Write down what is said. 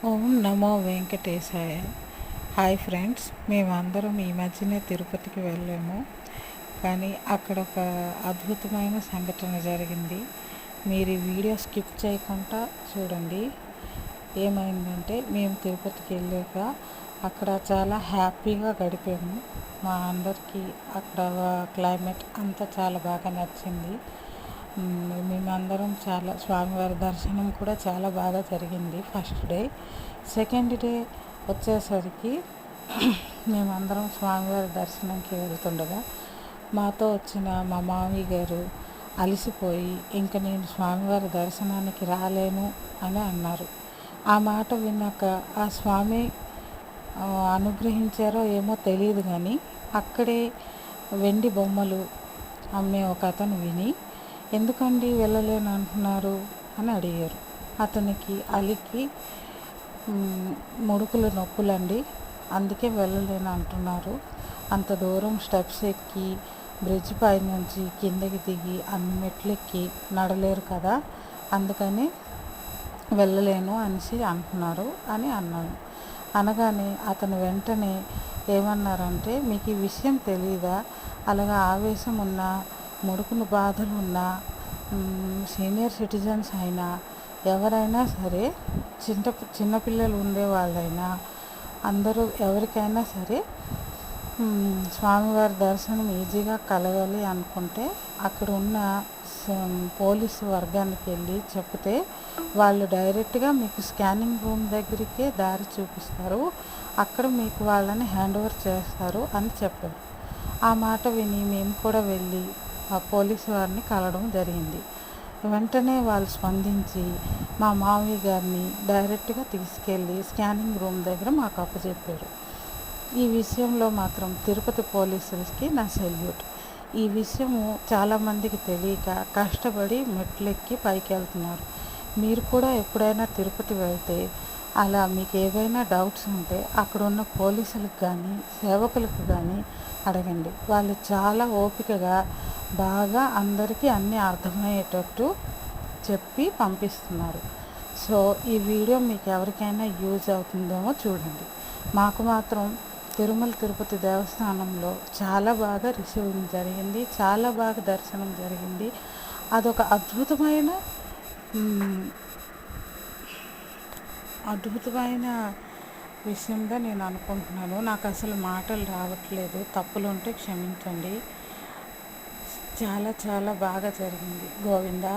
ఓం నమో వెంకటేశాయ. Hi friends, మేమందరం ఈ మధ్యనే తిరుపతికి వెళ్ళాము. కానీ అక్కడ ఒక అద్భుతమైన సంఘటన జరిగింది. మీరు ఈ వీడియో స్కిప్ చేయకుండా చూడండి. ఏమైందంటే, మేము తిరుపతికి వెళ్ళాక అక్కడ చాలా హ్యాపీగా గడిపాము. మా అందరికీ అక్కడ క్లైమేట్ అంతా చాలా బాగా నచ్చింది. మేమందరం చాలా స్వామివారి దర్శనం కూడా చాలా బాగా జరిగింది. ఫస్ట్ డే, సెకండ్ డే వచ్చేసరికి మేమందరం స్వామివారి దర్శనంకి వెళ్తుండగా మాతో వచ్చిన మా మామయ్య గారు అలసిపోయి ఇంక నేను స్వామివారి దర్శనానికి రాలేను అని అన్నారు. ఆ మాట విన్నాక ఆ స్వామి అనుగ్రహించారో ఏమో తెలియదు, కానీ అక్కడే వెండి బొమ్మలు అమ్మే ఒక అతను విని, ఎందుకండి వెళ్ళలేను అంటున్నారు అని అడిగారు. అతనికి అలికి ముడుకులు నొప్పులండి, అందుకే వెళ్ళలేను అంటున్నారు. అంత దూరం స్టెప్స్ ఎక్కి బ్రిడ్జ్ పై నుంచి కిందకి దిగి అన్ని మెట్లు ఎక్కి నడలేరు కదా, అందుకని వెళ్ళలేను అనేసి అంటున్నారు అని అన్నాను. అనగానే అతను వెంటనే ఏమన్నారంటే, మీకు ఈ విషయం తెలీదా? అలాగా ఆవేశం ఉన్నా, ముడుకును బాధలు ఉన్నా, సీనియర్ సిటిజన్స్ అయినా, ఎవరైనా సరే, చిన్నపిల్లలు ఉండేవాళ్ళైనా, అందరూ ఎవరికైనా సరే స్వామివారి దర్శనం ఈజీగా కలగాలి అనుకుంటే అక్కడ ఉన్న పోలీసు వర్గానికి వెళ్ళి చెప్తే వాళ్ళు డైరెక్ట్గా మీకు స్కానింగ్ రూమ్ దగ్గరికే దారి చూపిస్తారు, అక్కడ మీకు వాళ్ళని హ్యాండ్ ఓవర్ చేస్తారు అని చెప్పారు. ఆ మాట విని మేము కూడా వెళ్ళి ఆ పోలీసు వారిని కలవడం జరిగింది. వెంటనే వాళ్ళు స్పందించి మా మామయ్య గారిని డైరెక్ట్గా తీసుకెళ్ళి స్కానింగ్ రూమ్ దగ్గర మాకు అప్పచెప్పారు. ఈ విషయంలో మాత్రం తిరుపతి పోలీసులకి నా సెల్యూట్. ఈ విషయము చాలామందికి తెలియక కష్టపడి మెట్లెక్కి పైకి వెళ్తున్నారు. మీరు కూడా ఎప్పుడైనా తిరుపతి వెళ్తే అలా మీకు ఏవైనా డౌట్స్ ఉంటే అక్కడ ఉన్న పోలీసులకు కానీ సేవకులకు కానీ అడగండి. వాళ్ళు చాలా ఓపికగా బాగా అందరికీ అన్నీ అర్థమయ్యేటట్టు చెప్పి పంపిస్తున్నారు. సో ఈ వీడియో మీకు ఎవరికైనా యూజ్ అవుతుందేమో చూడండి. మాకు మాత్రం తిరుపతి దేవస్థానంలో చాలా బాగా రిసీవింగ్ జరిగింది, చాలా బాగా దర్శనం జరిగింది. అదొక అద్భుతమైన విషయంగా నేను అనుకుంటున్నాను. నాకు అసలు మాటలు రావట్లేదు, తప్పులు ఉంటే క్షమించండి. చాలా చాలా బాగా జరిగింది. గోవిందా.